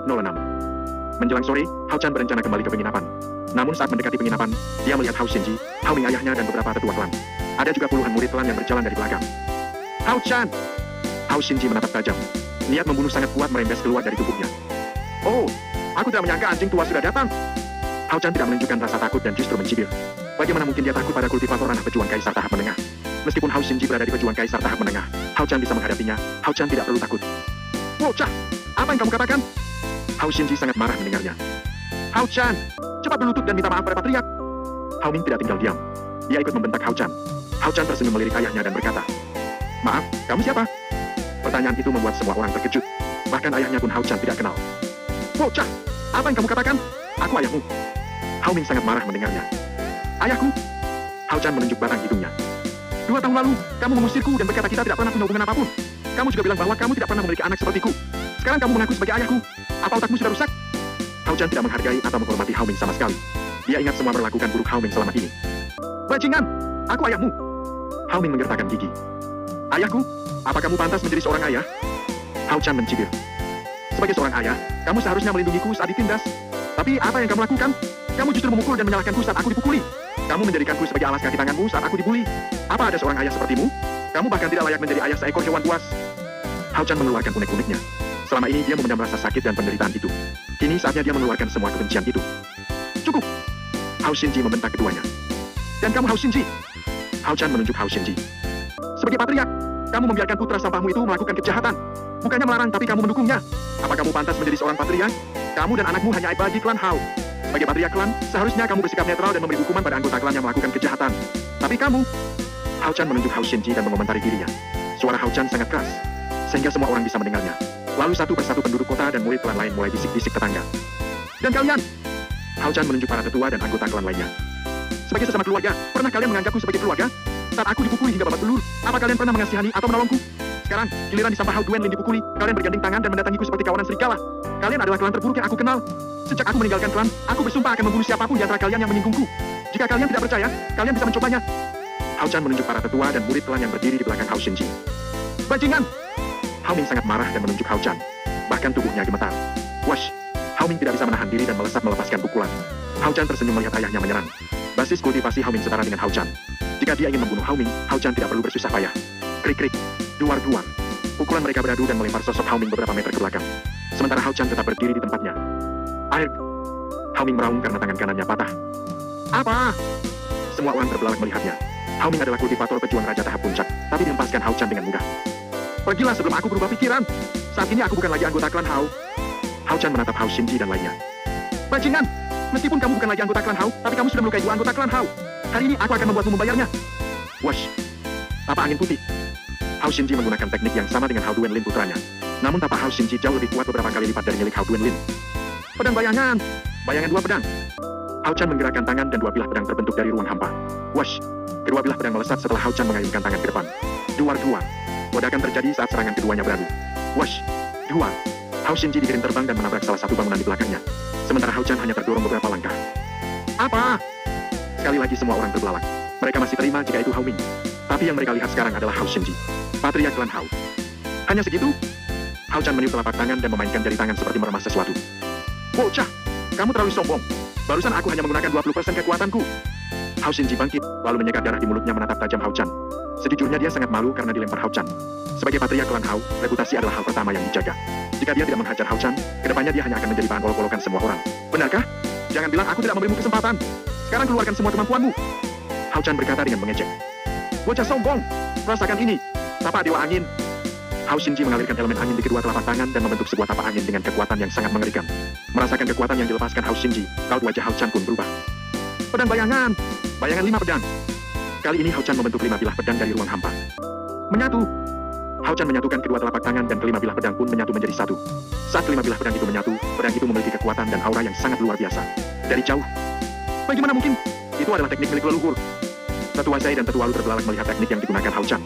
0406. Menjelang sore, Hao Chan berencana kembali ke penginapan. Namun saat mendekati penginapan, dia melihat Hao Xinji, Hao Ming ayahnya dan beberapa tetua klan. Ada juga puluhan murid klan yang berjalan dari belakang. Hao Chan! Hao Xinji menatap tajam. Niat membunuh sangat kuat merembes keluar dari tubuhnya. Oh, aku tidak menyangka anjing tua sudah datang. Hao Chan tidak menunjukkan rasa takut dan justru mencibir. Bagaimana mungkin dia takut pada kultivator ranah pejuang kaisar tahap menengah? Meskipun Hao Xinji berada di pejuang kaisar tahap menengah, Hao Chan bisa menghadapinya. Hao Chan tidak perlu takut. Bocah, apa yang kamu katakan? Hao Xinji sangat marah mendengarnya. Hao Chan, cepat berlutut dan minta maaf pada patriark. Hao Ming tidak tinggal diam. Dia ikut membentak Hao Chan. Hao Chan tersenyum melirik ayahnya dan berkata, "Maaf, kamu siapa?" Pertanyaan itu membuat semua orang terkejut. Bahkan ayahnya pun Hao Chan tidak kenal. Bocah, apa yang kamu katakan? Aku ayahmu. Hao Ming sangat marah mendengarnya. Ayahku? Hao Chan menunjuk batang hidungnya. 2 tahun lalu, kamu mengusirku dan berkata kita tidak pernah punya hubungan apapun. Kamu juga bilang bahwa kamu tidak pernah memiliki anak sepertiku. Sekarang kamu mengaku sebagai ayahku. Apa otakmu sudah rusak? Hao Chan tidak menghargai atau menghormati Hao Ming sama sekali. Dia ingat semua perlakukan buruk Hao Ming selama ini. Bajingan, aku ayahmu. Hao Ming menggertakkan gigi. Ayahku? Apa kamu pantas menjadi seorang ayah? Hao Chan mencibir. Sebagai seorang ayah, kamu seharusnya melindungiku saat ditindas. Tapi apa yang kamu lakukan? Kamu justru memukul dan menyalahkanku saat aku dipukuli. Kamu menjadikanku sebagai alas kaki tanganmu saat aku dibuli. Apa ada seorang ayah sepertimu? Kamu bahkan tidak layak menjadi ayah seekor hewan buas. Hao Chan mengeluarkan unek-uneknya. Selama ini dia memendam rasa sakit dan penderitaan itu. Kini saatnya dia mengeluarkan semua kebencian itu. Cukup! Hao Xinji membentak keduanya. Dan kamu Hao Xinji? Hao Chan menunjuk Hao Xinji. Sebagai patriark, kamu membiarkan putra sampahmu itu melakukan kejahatan. Bukannya melarang, tapi kamu mendukungnya. Apa kamu pantas menjadi seorang patriark? Kamu dan anakmu hanya aib bagi klan Hao. Sebagai patriark klan, seharusnya kamu bersikap netral dan memberi hukuman pada anggota klan yang melakukan kejahatan. Tapi kamu... Hao Chan menunjuk Hao Xinji dan mengomentari dirinya. Suara Hao Chan sangat keras, sehingga semua orang bisa mendengarnya. Lalu satu persatu penduduk kota dan murid klan lain mulai bisik-bisik tetangga. Dan kalian? Hao Chan menunjuk para tetua dan anggota klan lainnya. Sebagai sesama keluarga, pernah kalian menganggapku sebagai keluarga? Saat aku dipukuli hingga babak belur, apa kalian pernah mengasihani atau menolongku? Sekarang, giliran disampah Hao Duenlin dipukuli, kalian bergandeng tangan dan mendatangiku seperti kawanan serigala. Kalian adalah klan terburuk yang aku kenal. Sejak aku meninggalkan klan, aku bersumpah akan membunuh siapapun di antara kalian yang menyinggungku. Jika kalian tidak percaya, kalian bisa mencobanya. Hao Chan menunjuk para tetua dan murid klan yang berdiri di belakang Hao Xinji. Bajingan! Hao Ming sangat marah dan menunjuk Hao Chan. Bahkan tubuhnya gemetar. Wash! Hao Ming tidak bisa menahan diri dan melesat melepaskan pukulan. Hao Chan tersenyum melihat ayahnya menyerang. Basis kultivasi Hao Ming setara dengan Hao Chan. Jika dia ingin membunuh Hao Ming, Hao Chan tidak perlu bersusah payah. Krik-krik. Duar-duar. Pukulan mereka beradu dan melempar sosok Hao Ming beberapa meter ke belakang. Sementara Hao Chan tetap berdiri di tempatnya. Air. Hao Ming meraung karena tangan kanannya patah. Apa? Semua orang terbelalak melihatnya. Hao Ming adalah kultivator pejuang raja tahap puncak, tapi dilepaskan Hao Chan dengan mudah. Pergilah sebelum aku berubah pikiran. Saat ini aku bukan lagi anggota klan Hao. Hao Chan menatap Hao Xinji dan lainnya. Bajingan! Meskipun kamu bukan lagi anggota klan Hao, tapi kamu sudah melukai 2 anggota klan Hao. Hari ini aku akan membuatmu membayarnya. Wash! Tapak angin putih. Hao Xinji menggunakan teknik yang sama dengan Hao Duenlin putranya. Namun tapak Hao Xinji jauh lebih kuat beberapa kali lipat dari milik Hao Duenlin. Pedang bayangan! Bayangan 2 pedang. Hao Chan menggerakkan tangan dan 2 bilah pedang terbentuk dari ruang hampa. Wash! Kedua bilah pedang melesat setelah Hao Chan mengayunkan tangan ke depan. Duar-duar. Ledakan terjadi saat serangan keduanya beradu. Wash! Duar! Hao Xinji dikirim terbang dan menabrak salah satu bangunan di belakangnya. Sementara Hao Chan hanya terdorong beberapa langkah. Apa? Sekali lagi semua orang terbelalak. Mereka masih terima jika itu Hao Ming. Tapi yang mereka lihat sekarang adalah Hao Xinji, patriark klan Hao. Hanya segitu? Hao Chan meniup telapak tangan dan memainkan jari tangan seperti meremas sesuatu. Bocah! Kamu terlalu sombong. Barusan aku hanya menggunakan 20% kekuatanku. Hao Xinji bangkit, lalu menyegar darah di mulutnya menatap tajam Hao Chan. Sejujurnya dia sangat malu karena dilempar Hao Chan. Sebagai patriark klan Hao, reputasi adalah hal pertama yang dijaga. Jika dia tidak menghajar Hao Chan, kedepannya dia hanya akan menjadi bahan olok-olokan semua orang. Benarkah? Jangan bilang aku tidak memberimu kesempatan. Sekarang keluarkan semua kemampuanmu. Hao Chan berkata dengan mengejek. Bocah sombong! Rasakan ini. Tapak dewa angin. Hao Xinji mengalirkan elemen angin di kedua telapak tangan dan membentuk sebuah tapak angin dengan kekuatan yang sangat mengerikan. Merasakan kekuatan yang dilepaskan Hao Xinji, raut wajah Hao Chan pun berubah. Pedang bayangan! Bayangan 5 pedang. Kali ini Hao Chan membentuk 5 bilah pedang dari ruang hampa. Menyatu! Hao Chan menyatukan kedua telapak tangan dan kelima bilah pedang pun menyatu menjadi satu. Saat kelima bilah pedang itu menyatu, pedang itu memiliki kekuatan dan aura yang sangat luar biasa. Dari jauh. Bagaimana mungkin? Itu adalah teknik milik leluhur. Tetua Zai dan Tetua Lu terbelalak melihat teknik yang digunakan Hao Chan.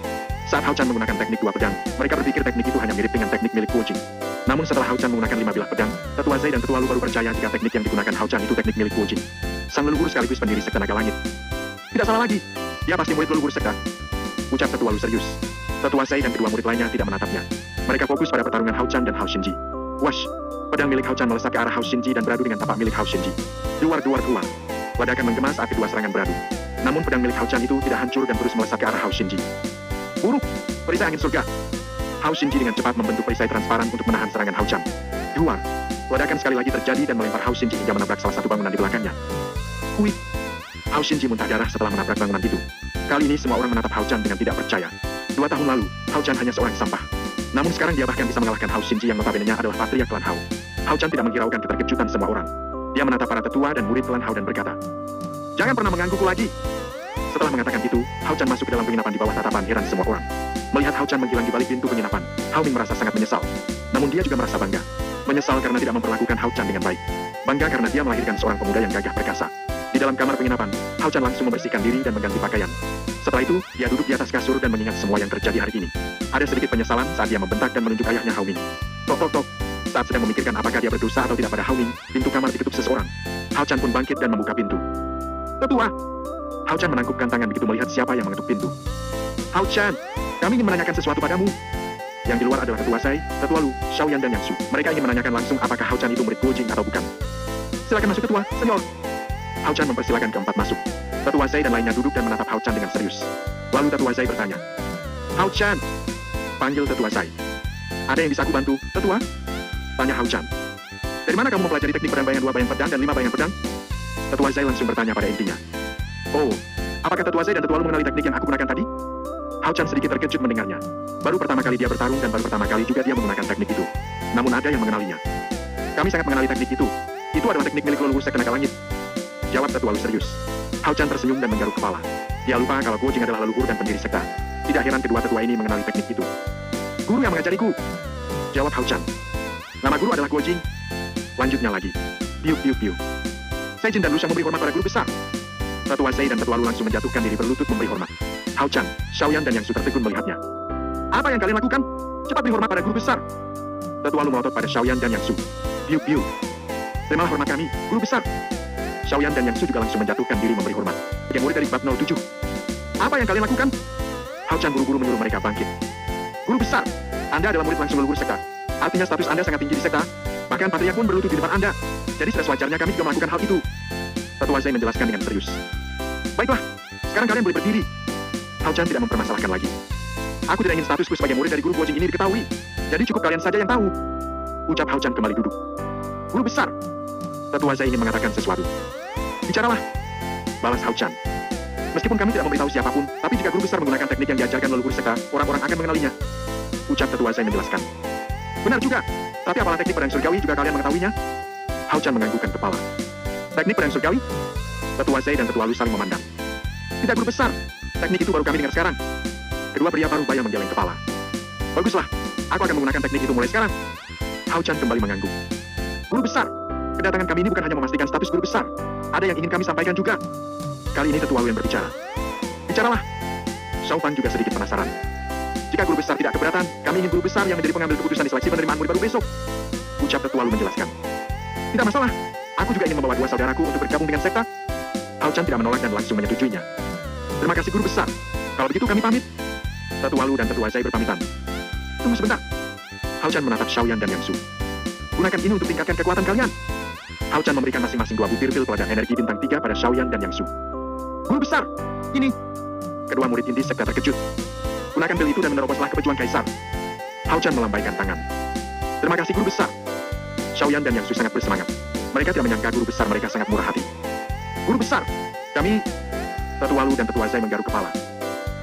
Saat Hao Chan menggunakan teknik 2 pedang, mereka berpikir teknik itu hanya mirip dengan teknik milik Guo Jing. Namun setelah Hao Chan menggunakan 5 bilah pedang, Tetua Zai dan Tetua Lu baru percaya jika teknik yang digunakan Hao Chan itu teknik milik Guo Jing. Sang leluhur sekaligus pendiri sekte naga langit. Tidak salah lagi. Dia pasti murid leluhur sekte. Ucap Tetua Lu serius. Tetua Zai dan kedua murid lainnya tidak menatapnya. Mereka fokus pada pertarungan Hao Chan dan Hao Xinji. Wash! Pedang milik Hao Chan melesat ke arah Hao Xinji dan beradu dengan tapak milik Hao Xinji. Duar. Ledakan menggema saat kedua serangan beradu. Namun pedang milik Hao Chan itu tidak hancur dan terus melesat ke arah Hao Xinji. Buruk! Perisai angin surga. Hao Xinji dengan cepat membentuk perisai transparan untuk menahan serangan Hao Chan. Duar! Ledakan sekali lagi terjadi dan melempar Hao Xinji hingga menabrak salah satu bangunan di belakangnya. Hui! Hao Xinji muntah darah setelah menabrak bangunan itu. Kali ini semua orang menatap Hao Chan dengan tidak percaya. 2 tahun lalu, Hao Chan hanya seorang sampah. Namun sekarang dia bahkan bisa mengalahkan Hao Xinji yang notabene-nya adalah patriark klan Hao. Hao Chan tidak menghiraukan keterkejutan semua orang. Dia menatap para tetua dan murid klan Hao dan berkata, "Jangan pernah menggangguku lagi." Setelah mengatakan itu, Hao Chan masuk ke dalam penginapan di bawah tatapan heran semua orang. Melihat Hao Chan menghilang di balik pintu penginapan, Hao Ming merasa sangat menyesal. Namun dia juga merasa bangga. Menyesal karena tidak memperlakukan Hao Chan dengan baik. Bangga karena dia melahirkan seorang pemuda yang gagah perkasa. Di dalam kamar penginapan, Hao Chan langsung membersihkan diri dan mengganti pakaian. Setelah itu, dia duduk di atas kasur dan mengingat semua yang terjadi hari ini. Ada sedikit penyesalan saat dia membentak dan menunjuk ayahnya Hao Ming. Tok tok tok. Saat sedang memikirkan apakah dia berdosa atau tidak pada Hao Ming, pintu kamar diketuk seseorang. Hao Chan pun bangkit dan membuka pintu. "Tetua!" Hao Chan menangkupkan tangan begitu melihat siapa yang mengetuk pintu. "Hao Chan, kami ingin menanyakan sesuatu padamu." Yang di luar adalah Tetua Sai, Tetua Lu, Xiaoyan dan Yang Su. Mereka ingin menanyakan langsung apakah Hao Chan itu murid Guojing atau bukan. "Silakan masuk Tetua, Senior." Hao Chan mempersilakan keempat masuk. Tetua Sai dan lainnya duduk dan menatap Hao Chan dengan serius. Lalu Tetua Sai bertanya, "Hao Chan," panggil Tetua Sai. "Ada yang bisa aku bantu, Tetua?" tanya Hao Chan. "Dari mana kamu mempelajari teknik pedang bayangan 2 bayang pedang dan 5 bayang pedang?" Tetua Sai langsung bertanya pada intinya. "Oh, apakah Tetua Sai dan Tetua Lu mengenali teknik yang aku gunakan tadi?" Hao Chan sedikit terkejut mendengarnya. Baru pertama kali dia bertarung dan baru pertama kali juga dia menggunakan teknik itu. Namun ada yang mengenalinya. "Kami sangat mengenali teknik itu. Itu adalah teknik milik leluhur sekte naga langit," jawab Tetua Lu serius. Hao Chan tersenyum dan menggaruk kepala. Dia lupa kalau Guojing adalah leluhur dan pendiri sekte. Tidak heran kedua tetua ini mengenali teknik itu. "Guru yang mengajariku," jawab Hao Chan. "Nama guru adalah Guojing." Lanjutnya lagi. Piu piu piu. "Sai Jin dan Lu Shang memberi hormat pada guru besar." Tetua Sai dan Tetua Lu langsung menjatuhkan diri berlutut memberi hormat. Hao Chan, Xiaoyan dan Yang Su tertegun melihatnya. "Apa yang kalian lakukan? Cepat beri hormat pada guru besar." Tetua Lu melotot pada Xiaoyan dan Yang Su. Piu piu. "Terimalah hormat kami, guru besar." Xiaoyan dan Yang Su juga langsung menjatuhkan diri memberi hormat. Yang murid dari bab 07. "Apa yang kalian lakukan?" Hao Chan buru-buru menyuruh mereka bangkit. "Guru besar, Anda adalah murid langsung leluhur sekte. Artinya status Anda sangat tinggi di sekte. Bahkan patriark pun berlutut di depan Anda. Jadi sudah sewajarnya kami juga melakukan hal itu." Tetua Sai menjelaskan dengan serius. "Baiklah, sekarang kalian boleh berdiri." Hao Chan tidak mempermasalahkan lagi. "Aku tidak ingin statusku sebagai murid dari guru Guojing ini diketahui. Jadi cukup kalian saja yang tahu," ucap Hao Chan kembali duduk. "Guru besar," Tetua Sai ingin mengatakan sesuatu. "Bicaralah," balas Hao Chan. "Meskipun kami tidak memberitahu siapapun, tapi jika guru besar menggunakan teknik yang diajarkan leluhur sekte, orang-orang akan mengenalinya," ucap Tetua Sai menjelaskan. "Benar juga, tapi apalah teknik pedang surgawi juga kalian mengetahuinya?" Hao Chan menganggukkan kepala. "Teknik pedang surgawi?" Tetua Sai dan Tetua Lu saling memandang. "Tidak guru besar, teknik itu baru kami dengar sekarang." Kedua pria paruh baya menggeleng kepala. "Baguslah, aku akan menggunakan teknik itu mulai sekarang." Hao Chan kembali mengangguk. "Guru besar, kedatangan kami ini bukan hanya memastikan status guru besar. Ada yang ingin kami sampaikan juga." Kali ini Tetua Lu yang berbicara. "Bicaralah." Xiao Fang juga sedikit penasaran. "Jika guru besar tidak keberatan, kami ingin guru besar yang menjadi pengambil keputusan di seleksi penerimaan murid baru besok," ucap Tetua Lu menjelaskan. "Tidak masalah, aku juga ingin membawa 2 saudaraku untuk bergabung dengan sekte." Hao Chan tidak menolak dan langsung menyetujuinya. "Terima kasih guru besar. Kalau begitu kami pamit." Tetua Lu dan Tetua Sai berpamitan. "Tunggu sebentar." Hao Chan menatap Xiaoyan dan Yang Su. "Gunakan ini untuk tingkatkan kekuatan kalian." Hao Chan memberikan masing-masing 2 butir pil pelajar energi bintang 3 pada Xiaoyan dan Yang Su. "Guru besar, ini." Kedua murid inti sekte terkejut. "Gunakan pil itu dan meneroboslah ke pejuang kaisar." Hao Chan melambaikan tangan. "Terima kasih guru besar." Xiaoyan dan Yang Su sangat bersemangat. Mereka tidak menyangka guru besar mereka sangat murah hati. "Guru besar, kami..." Tetua Lu dan Tetua Sai menggaruk kepala.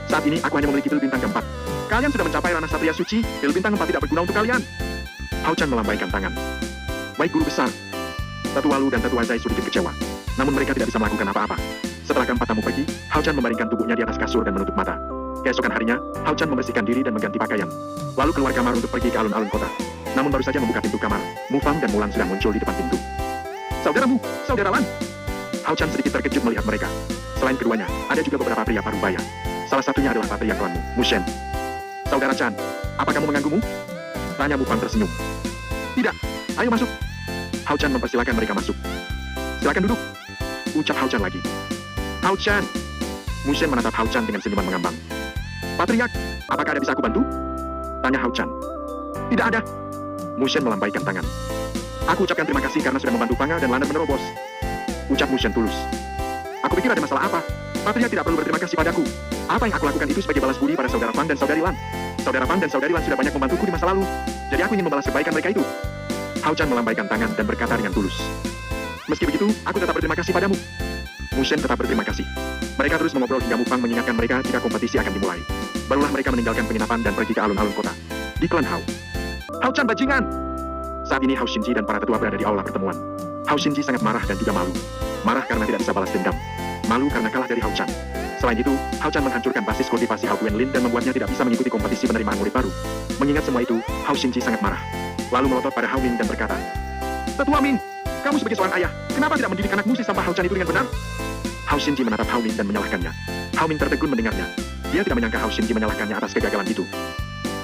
"Saat ini aku hanya memiliki pil bintang keempat. Kalian sudah mencapai ranah satria suci, pil bintang 4 tidak berguna untuk kalian." Hao Chan melambaikan tangan. "Baik guru besar." Tetua Lu dan Tetua Sai sedikit kecewa. Namun mereka tidak bisa melakukan apa-apa. Setelah keempat tamu pergi, Hao Chan membaringkan tubuhnya di atas kasur dan menutup mata. Keesokan harinya, Hao Chan membersihkan diri dan mengganti pakaian. Lalu keluar kamar untuk pergi ke alun-alun kota. Namun baru saja membuka pintu kamar, Mu Fang dan Mulan sudah muncul di depan pintu. "Saudaramu, saudara Lan." Hao Chan sedikit terkejut melihat mereka. Selain keduanya, ada juga beberapa pria paruh-baya. Salah satunya adalah patriark klanmu, Mu Shen. "Saudara Chan, apa kamu mengganggumu?" tanya Mu Fang tersenyum. "Tidak, ayo masuk." Hao Chan mempersilakan mereka masuk. "Silakan duduk," ucap Hao Chan lagi. "Hao Chan." Mu Shen menatap Hao Chan dengan senyuman mengambang. "Patriark, apakah ada bisa aku bantu?" tanya Hao Chan. "Tidak ada." Mu Shen melambaikan tangan. Aku ucapkan terima kasih karena sudah membantu Panga dan Laner menerobos. Ucap Mushen tulus. Aku pikir ada masalah apa? Patriark tidak perlu berterima kasih padaku. Apa yang aku lakukan itu sebagai balas budi pada saudara Fang dan saudari Lan. Saudara Fang dan saudari Lan sudah banyak membantuku di masa lalu. Jadi aku ingin membalas kebaikan mereka itu. Hao Chan melambaikan tangan dan berkata dengan tulus. Meski begitu, aku tetap berterima kasih padamu. Mushen tetap berterima kasih. Mereka terus mengobrol hingga Mufang mengingatkan mereka jika kompetisi akan dimulai. Barulah mereka meninggalkan penginapan dan pergi ke alun-alun kota. Di klan Hao. Hao Chan bajingan! Saat ini Hao Shinji dan para tetua berada di aula pertemuan. Hao Shinji sangat marah dan juga malu. Marah karena tidak bisa balas dendam. Malu karena kalah dari Hao Chan. Selain itu, Hao Chan menghancurkan basis kultivasi Hao Guanlin dan membuatnya tidak bisa mengikuti kompetisi penerimaan murid baru. Mengingat semua itu, Hao Shinji sangat marah. Lalu melotot pada Hao Ming dan berkata, "Tetua Ming, kamu sebagai seorang ayah, kenapa tidak mendidik anakmu si sampah Hao Chan itu dengan benar?" Hao Shinji menatap Hao Ming dan menyalahkannya. Hao Ming tertegun mendengarnya. Dia tidak menyangka Hao Shinji menyalahkannya atas kegagalan itu.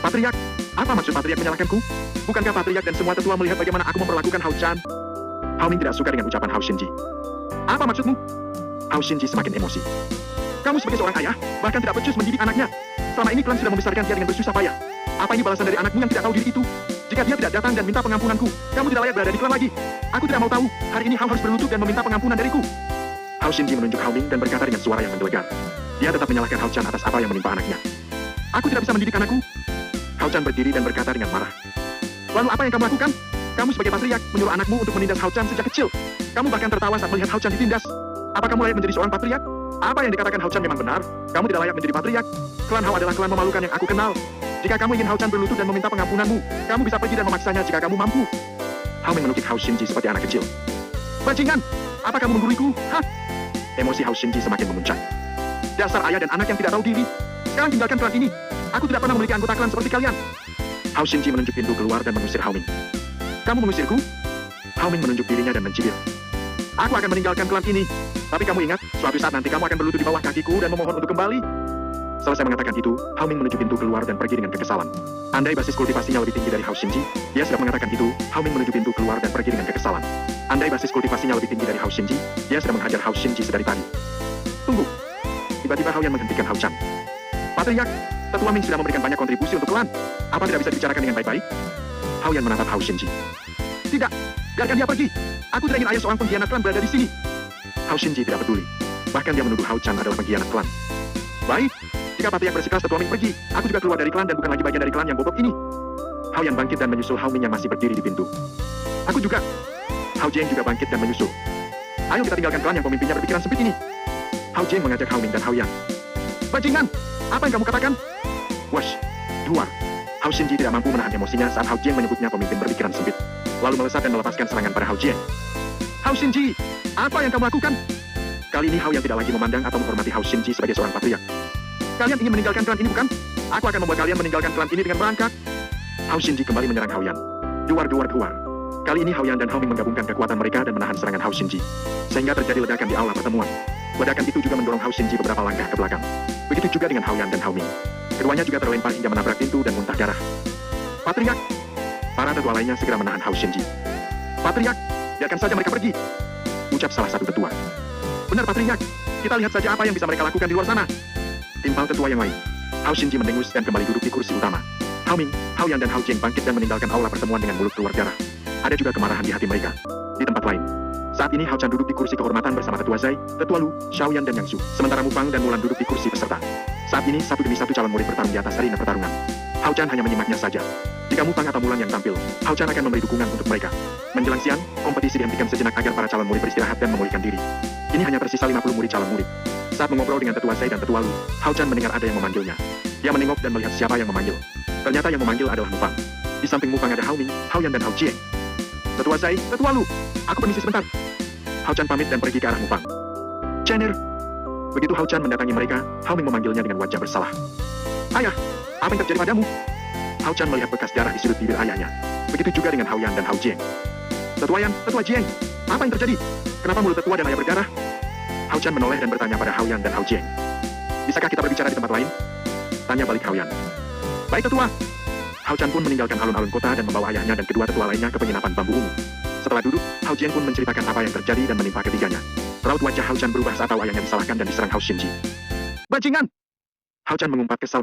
"Patriark, apa maksud Patriark menyalahkanku? Bukankah Patriark dan semua tetua melihat bagaimana aku memperlakukan Hao Chan?" Hao Ming tidak suka dengan ucapan Hao Shinji. "Apa maksudmu?" Hao Shinji semakin emosi. "Kamu sebagai seorang ayah, bahkan tidak becus mendidik anaknya. Selama ini klan sudah membesarkan dia dengan bersusah payah. Apa ini balasan dari anakmu yang tidak tahu diri itu? Jika dia tidak datang dan minta pengampunanku, kamu tidak layak berada di klan lagi. Aku tidak mau tahu, hari ini Hao harus berlutut dan meminta pengampunan dariku." Hao Shinji menunjuk Hao Ming dan berkata dengan suara yang menggelegar. Dia tetap menyalahkan Hao Chan atas apa yang menimpa anaknya. "Aku tidak bisa mendidik anakku." Hao Chan berdiri dan berkata dengan marah. "Lalu apa yang kamu lakukan? Kamu sebagai patriark menyuruh anakmu untuk menindas Hao Chan sejak kecil. Kamu bahkan tertawa saat melihat Hao Chan ditindas. Apa kamu layak menjadi seorang patriark? Apa yang dikatakan Hao Chan memang benar? Kamu tidak layak menjadi patriark. Klan Hao adalah klan memalukan yang aku kenal. Jika kamu ingin Hao Chan berlutut dan meminta pengampunanmu, kamu bisa pergi dan memaksanya jika kamu mampu." Hao Ming menukik Hao Shinji seperti anak kecil. "Bajingan! Apa kamu mengguruiku? Hah?" Emosi Hao Shinji semakin memuncak. "Dasar ayah dan anak yang tidak tahu diri. Sekarang tinggalkan klan ini. Aku tidak pernah memiliki anggota klan seperti kalian." Hao Shinji menunjuk pintu keluar dan mengusir Hao Ming. "Kamu mengusirku?" Hao Ming menunjuk dirinya dan mencibir. "Aku akan meninggalkan klan ini. Tapi kamu ingat, suatu saat nanti kamu akan berlutut di bawah kakiku dan memohon untuk kembali." Selesai mengatakan itu, Hao Ming menuju pintu keluar dan pergi dengan kekesalan. Andai basis kultivasinya lebih tinggi dari Hao Shinji, dia sudah mengatakan itu, Hao Ming menuju pintu keluar dan pergi dengan kekesalan. Andai basis kultivasinya lebih tinggi dari Hao Shinji, dia sudah menghajar Hao Shinji sedari tadi. "Tunggu." Tiba-tiba Hao Yan menghentikan Hao Chan. "Patriark, tetua Ming sudah memberikan banyak kontribusi untuk klan. Apa tidak bisa dibicarakan dengan baik-baik?" Hao Yan menatap Hao Shinji. "Tidak, biarkan dia pergi. Aku tidak ingin ayah seorang pengkhianat klan berada di sini." Hao Shinji tidak peduli. Bahkan dia menuduh Hao Chan adalah pengkhianat klan. "Baik, jika Patriark bersikeras tetua Ming pergi, aku juga keluar dari klan dan bukan lagi bagian dari klan yang bobok ini." Hao Yan bangkit dan menyusul Hao Ming yang masih berdiri di pintu. "Aku juga." Hao Jieng juga bangkit dan menyusul. "Ayo kita tinggalkan klan yang pemimpinnya berpikiran sempit ini." Hao Jieng mengajak Hao Ming dan Hao Yan. "Bajingan! Apa yang kamu katakan?" "Wash! Duar!" Hao Shinji tidak mampu menahan emosinya saat Hao Jieng menyebutnya pemimpin berpikiran sempit. Lalu melesat dan melepaskan serangan pada Hao Jieng. "Hao Shinji! Apa yang kamu lakukan?" Kali ini Hao Yan tidak lagi memandang atau menghormati Hao Shinji sebagai seorang patriark. "Kalian ingin meninggalkan klan ini bukan? Aku akan membuat kalian meninggalkan klan ini dengan merangkak." Hao Shinji kembali menyerang Hao Yan. Duar, duar, duar. Kali ini Hao Yan dan Hao Ming menggabungkan kekuatan mereka dan menahan serangan Hao Shinji. Sehingga terjadi ledakan di aula pertemuan. Ledakan itu juga mendorong Hao Shinji beberapa langkah ke belakang. Begitu juga dengan Hao Yan dan Hao Ming. Keduanya juga terlempar hingga menabrak pintu dan muntah darah. "Patriark!" Para tetua lainnya segera menahan Hao Shinji. "Patriark, biarkan saja mereka pergi," ucap salah satu tetua. "Benar Patriark, kita lihat saja apa yang bisa mereka lakukan di luar sana," timpal tetua yang lain. Hao Shinji mendengus dan kembali duduk di kursi utama. Hao Ming, Hao Yan dan Hao Jieng bangkit dan meninggalkan aula pertemuan dengan mulut keluar darah. Ada juga kemarahan di hati mereka. Di tempat lain, saat ini Hao Chan duduk di kursi kehormatan bersama Tetua Zai, Tetua Lu, Xiaoyan dan Yang Su. Sementara Mufang dan Mulan duduk di kursi peserta. Saat ini satu demi satu calon murid bertarung di atas arena pertarungan. Hao Chan hanya menyimaknya saja. Jika Mufang atau Mulan yang tampil, Hao Chan akan memberi dukungan untuk mereka. Menjelang siang, kompetisi dihentikan sejenak agar para calon murid beristirahat dan memulihkan diri. Kini hanya tersisa 50 murid calon murid. Saat mengobrol dengan Tetua Zai dan Tetua Lu, Hao Chan mendengar ada yang memanggilnya. Dia menengok dan melihat siapa yang memanggil. Ternyata yang memanggil adalah Mufang. Di samping Mufang ada Hao Ming, Hao Yan dan Hao Jieng. "Tetua Zai, Tetua Lu, aku permisi sebentar." Hao Chan pamit dan pergi ke arah Mufang. "Chenir." Begitu Hao Chan mendatangi mereka, Hao Ming memanggilnya dengan wajah bersalah. "Ayah, apa yang terjadi padamu?" Hao Chan melihat bekas darah di sudut bibir ayahnya. Begitu juga dengan Hao Yan dan Hao Jieng. "Tetua Yan, Tetua Jieng, apa yang terjadi? Kenapa mulut tetua dan ayah berdarah?" Hao Chan menoleh dan bertanya pada Hao Yan dan Hao Jieng. "Bisakah kita berbicara di tempat lain?" tanya balik Hao Yan. "Baik tetua." Hao Chan pun meninggalkan alun-alun kota dan membawa ayahnya dan kedua tetua lainnya ke penginapan bambu ungu. Setelah duduk, Hao Jieng pun menceritakan apa yang terjadi dan menimpa ketiganya. Raut wajah Hao Chan berubah saat tahu ayahnya disalahkan dan diserang Hao Shinji. "Bajingan!" Hao Chan mengumpat kesal.